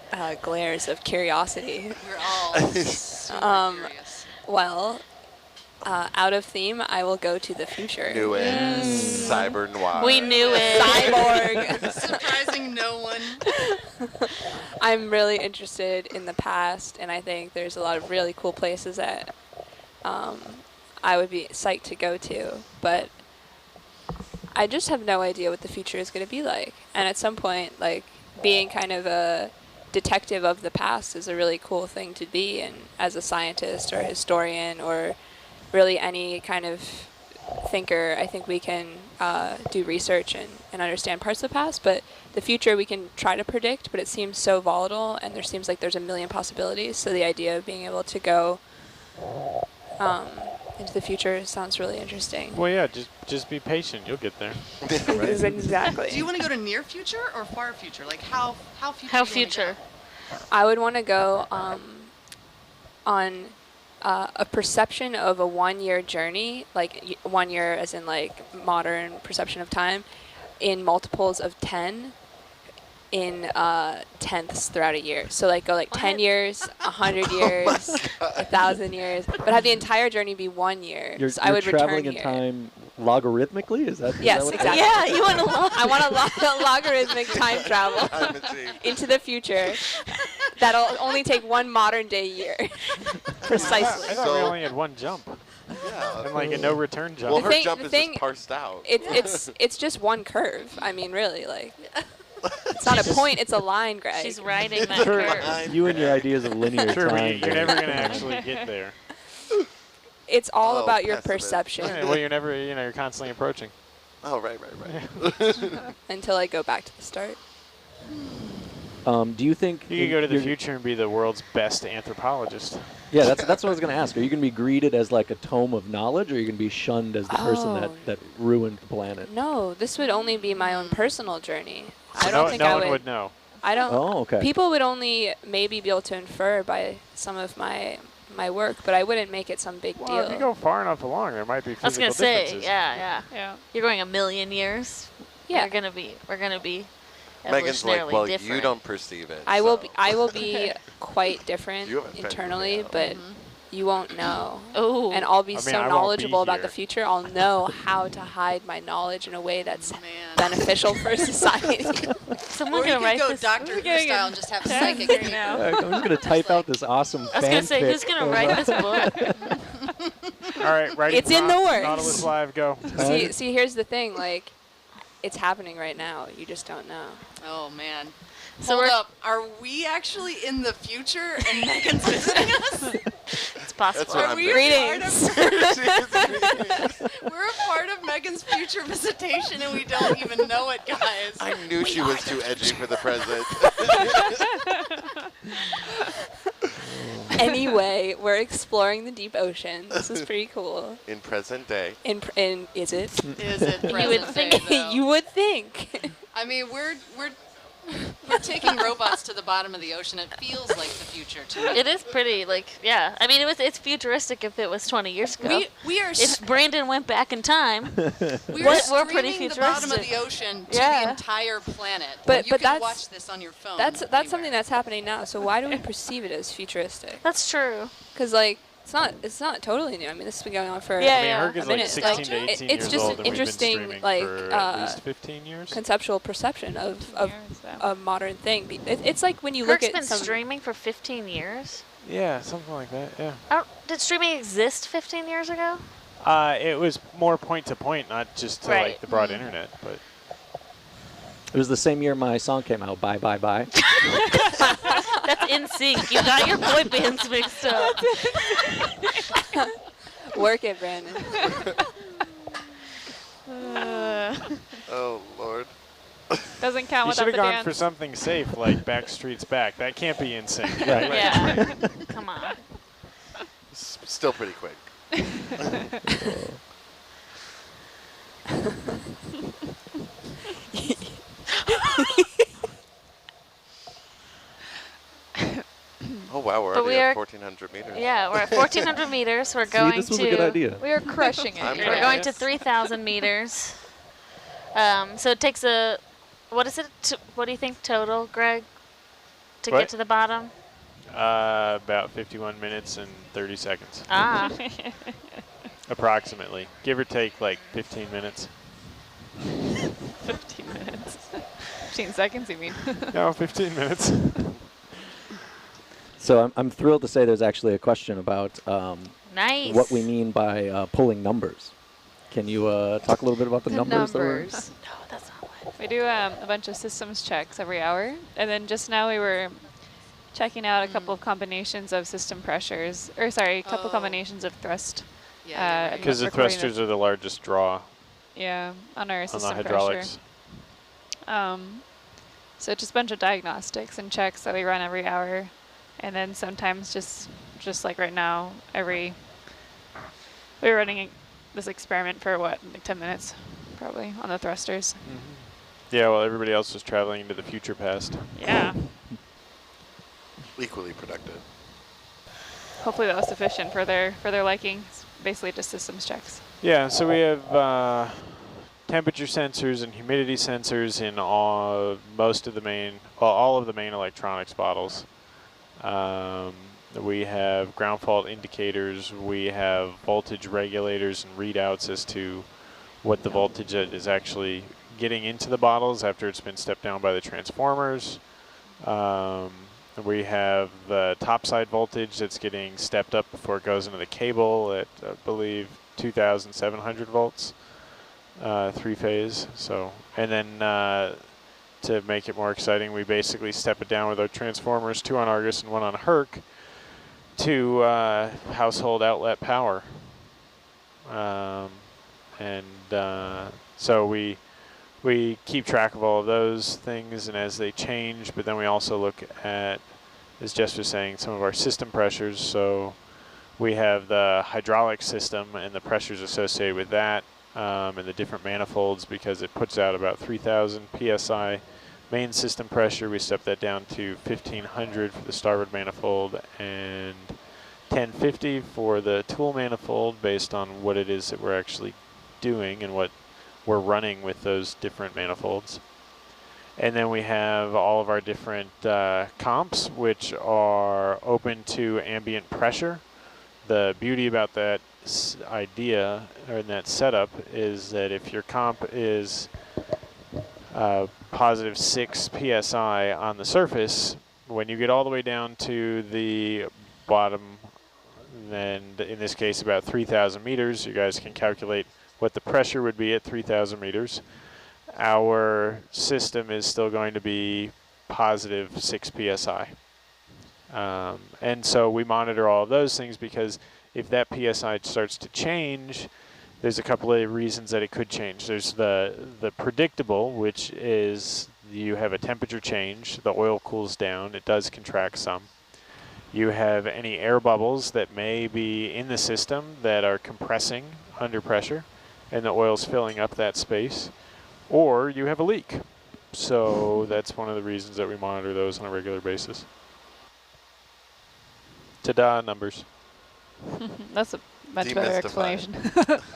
glares of curiosity. We're all super curious. Well, out of theme, I will go to the future. Knew it. Cyber noir. We knew it. Cyborg. Surprising no one. I'm really interested in the past, and I think there's a lot of really cool places that I would be psyched to go to, but I just have no idea what the future is going to be like. And at some point, like, being kind of a detective of the past is a really cool thing to be, and as a scientist or a historian or really any kind of thinker, I think we can do research and understand parts of the past, but the future we can try to predict, but it seems so volatile, and there seems like there's a million possibilities, so the idea of being able to go into the future sounds really interesting. Well, yeah, just be patient. You'll get there. Exactly. Do you want to go to near future or far future? Like how future? How do you wanna future? go? I would want to go on a perception of a 1-year journey, like 1 year as in like modern perception of time, in multiples of 10 in tenths throughout a year. So like go like 10 years, 100 years, 1,000 years, but have the entire journey be 1 year. You're, so I would traveling return in here. time logarithmically? Is that Yes, what exactly. Yeah, you want to I want a logarithmic time travel Time machine. into the future that'll only take 1 modern day year. Precisely. I thought we only had one jump. Yeah. And like a no return jump. Well, The her thing- jump the is thing- just parsed out. It's just one curve. I mean, really, like, it's not a point, it's a line, Greg. She's riding that Sure. curve. You and your ideas of linear Sure, but time. you're never going to actually get there. It's all Oh, about your pessimist. perception Yeah, well, you're never, you're constantly approaching. Oh, right. until I go back to the start. Do you think You could go to the you're- future and be the world's best anthropologist. Yeah, that's what I was going to ask. Are you going to be greeted as like a tome of knowledge, or are you going to be shunned as the person Oh. that ruined the planet? No, this would only be my own personal journey. I So don't think no I one would know. I don't. Oh, okay. People would only maybe be able to infer by some of my work, but I wouldn't make it some big Well, if you deal. go far enough along, there might be I was physical gonna say, differences. yeah. Yeah. You're going a million years. Yeah. We're gonna be Megan's like, evolutionarily well, different. you don't perceive it. I so. will be quite different You haven't figured it internally, out. but you won't know. Oh, And I'll be I mean, so I won't be knowledgeable about the here. future. I'll know how to hide my knowledge in a way that's Man. beneficial for society. someone Or you gonna could write go this. Doctor Who getting style a and just have test psychic right people. now. I'm just going to type out this awesome I was gonna say, who's gonna write this book? All right, ready? It's in the works. Nautilus Live, go. see, here's the thing. Like, it's happening right now. You just don't know. Oh man. So Hold we're- up. Are we actually in the future and Megan's visiting us? It's possible. That's what Are I'm we thinking. a part of We're a part of Megan's future visitation and we don't even know it, guys. I knew she was too edgy for the present. Anyway, we're exploring the deep ocean. This is pretty cool. In present day. In is it? Is it You would present think- day, though? You would think. I mean, we're taking robots to the bottom of the ocean. It feels like the future to me. It is pretty, like, yeah. I mean, it's futuristic if it was 20 years ago. We are If Brandon went back in time, we're we're pretty streaming the bottom of futuristic. the ocean to Yeah. the entire planet. But you but can that's watch this on your phone. that's anywhere. something that's happening now. So why do we perceive it as futuristic? that's true. Because like it's not totally new. I mean, this has been going on for Yeah, I mean, yeah. Herc is a like minute. 16 Like, to 18 it's years just old, an and we've been interesting, streaming like, for at least 15 years. conceptual perception of So. a modern thing. It's like when you Herc's look been at some. streaming for 15 years. Yeah, something like that, yeah. Did streaming exist 15 years ago? It was more point to point, not just to like Right. the broad internet, but It was the same year my song came out, Bye Bye Bye. That's in sync. You got your boy bands mixed up. Work it, Brandon. Oh, Lord. Doesn't count you without should have the gone dance. for something safe like Backstreet's Back. That can't be in sync. Right. Yeah. Come on. Still pretty quick. Oh, wow, we're But already we at are- 1,400 meters. Yeah, we're at 1,400 meters. We're See, going this was to. a good idea. We are crushing it. I'm you We're guys. going to 3,000 meters. So it takes a. What is it? What do you think total, Greg? To What? get to the bottom? About 51 minutes and 30 seconds, Ah. approximately. Give or take like 15 minutes. 15 minutes. 15 seconds, you mean? No, 15 minutes. So I'm thrilled to say there's actually a question about Nice. what we mean by pulling numbers. Can you talk a little bit about the numbers? that we're- No, that's not what. We do a bunch of systems checks every hour. And then just now we were checking out a couple of combinations of system pressures. Or sorry, a couple Oh. combinations of thrust. Yeah, you're right. Because the Recording the- thrusters are the largest draw Yeah, on our on system the hydraulics. pressure. So just a bunch of diagnostics and checks that we run every hour. And then sometimes just like right now, we're running this experiment for what, like 10 minutes probably on the thrusters. Yeah, well, everybody else was traveling into the future past. Yeah. Equally productive. Hopefully that was sufficient for their liking. It's basically just systems checks. Yeah, so we have temperature sensors and humidity sensors in all of the main electronics bottles. We have ground fault indicators. We have voltage regulators and readouts as to what the voltage is actually getting into the bottles after it's been stepped down by the transformers. We have the topside voltage that's getting stepped up before it goes into the cable at, I believe, 2,700 volts, three-phase. So, and then to make it more exciting, we basically step it down with our transformers, 2 on Argus and 1 on Herc, to household outlet power. So we keep track of all of those things and as they change, but then we also look at, as Jess was saying, some of our system pressures. So we have the hydraulic system and the pressures associated with that, and the different manifolds, because it puts out about 3,000 PSI main system pressure. We step that down to 1,500 for the starboard manifold and 1050 for the tool manifold, based on what it is that we're actually doing and what we're running with those different manifolds. And then we have all of our different comps, which are open to ambient pressure. The beauty about that idea, or that setup, is that if your comp is positive 6 psi on the surface, when you get all the way down to the bottom, then in this case about 3,000 meters, you guys can calculate what the pressure would be at 3,000 meters. Our system is still going to be positive 6 psi. And so we monitor all of those things, because if that psi starts to change, there's a couple of reasons that it could change. There's the predictable, which is you have a temperature change, the oil cools down, it does contract some. You have any air bubbles that may be in the system that are compressing under pressure, and the oil's filling up that space. Or you have a leak. So that's one of the reasons that we monitor those on a regular basis. Ta-da, numbers. That's a much better explanation.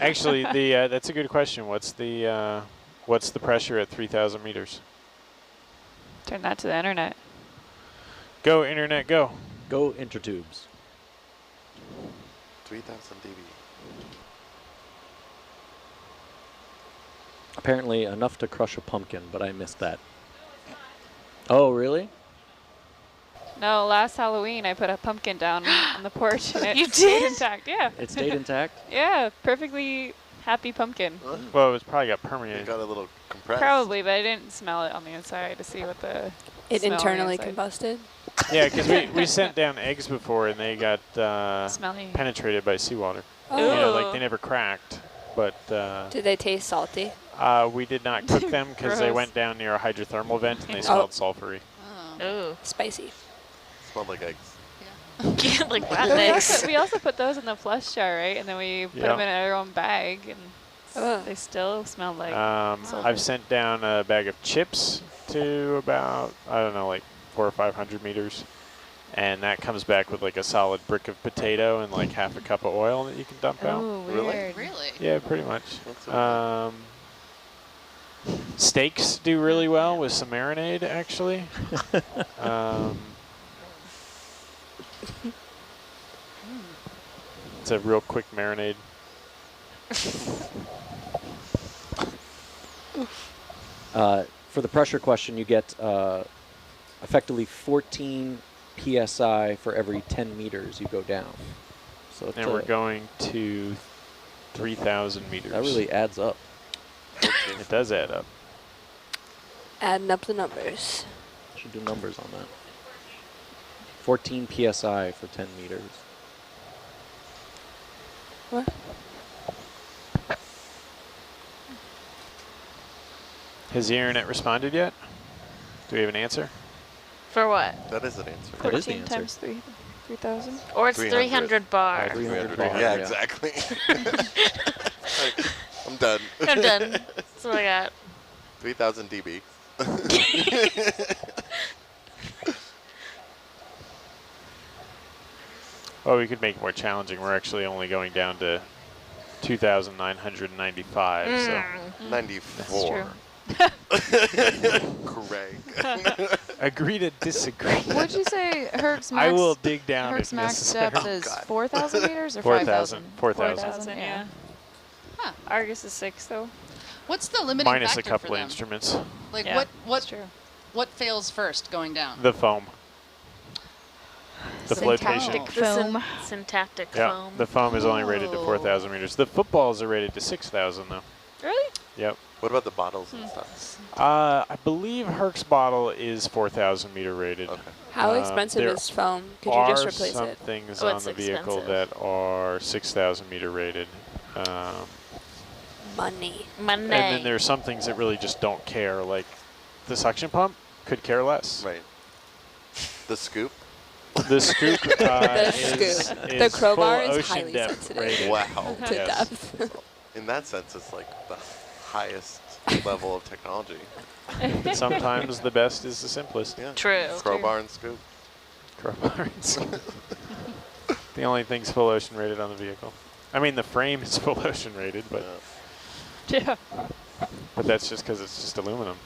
Actually, that's a good question. What's the pressure at 3,000 meters? Turn that to the internet. Go, internet, go. Go intertubes. 3,000 dB. Apparently enough to crush a pumpkin, but I missed that. Oh, really? No, last Halloween I put a pumpkin down on the porch and it You stayed did? intact. Yeah. It stayed intact? Yeah, perfectly happy pumpkin. Well, it was probably got It permeated. got a little compressed. Probably, but I didn't smell it on the inside to see what the It smell on the internally inside. combusted. Yeah, because we sent down eggs before and they got Smelly. penetrated by seawater. Oh. You know, like they never cracked, but Did they taste salty? we did not cook them because they Gross. went down near a hydrothermal vent and they Oh. smelled sulfury. Oh. Ooh. Spicy. Smelled like eggs. Like But rotten eggs. we also put those in the flush jar, right? And then we put them in our own bag, and Ugh. they still smelled like sulfur. I've sent down a bag of chips to about, I don't know, like 400 or 500 meters. And that comes back with like a solid brick of potato and like half a cup of oil that you can dump out. Oh, Really? weird. Really? Yeah, pretty much. That's so Steaks do really well with some marinade, actually. It's a real quick marinade. For the pressure question, you get effectively 14 psi for every 10 meters you go down. So it's And we're going to 3,000 meters. that really adds up. It does add up. Adding up the numbers. Should do numbers on that. 14 psi for 10 meters. What? Has the internet responded yet? Do we have an answer? For what? That is an answer. That is the 14 answer. times 3,000. Or it's 300. 300 bar. 300 Yeah, bar, yeah. exactly. I'm done. I'm done. That's what I got. 3,000 dB. Well, we could make it more challenging. We're actually only going down to 2,995. So 94. Craig. agree to disagree. What'd you say Herc's max? I will dig down Herc's if max necessary. depth is God. 4,000 meters or 4,000. 5,000? 4,000. 4,000, yeah. yeah. Huh. Argus is 6, though. What's the limiting Minus a factor couple for of them? instruments. Like Yeah, what that's true. what fails first going down? The foam. The flotation. Syntactic Foam. Syntactic Yeah, foam. the foam is only rated to 4,000 meters. The footballs are rated to 6,000 though. Really? Yep. What about the bottles and stuff? I believe Herc's bottle is 4,000 meter rated. Okay. How expensive there is foam? Could you just are replace some it? things Oh, on it's the vehicle expensive. that are 6,000 meter rated. Money. Monday. And then there's some things that really just don't care, like the suction pump could care less. Right. The scoop? The scoop The is, scoop. is The crowbar full is ocean highly depth sensitive. rated. Wow. To Yes. depth. In that sense, it's like the highest level of technology. Sometimes the best is the simplest. Yeah. True. Crowbar and scoop. Crowbar and scoop. The only thing's full ocean rated on the vehicle. I mean, the frame is full ocean rated, but Yeah. but that's just because it's just aluminum.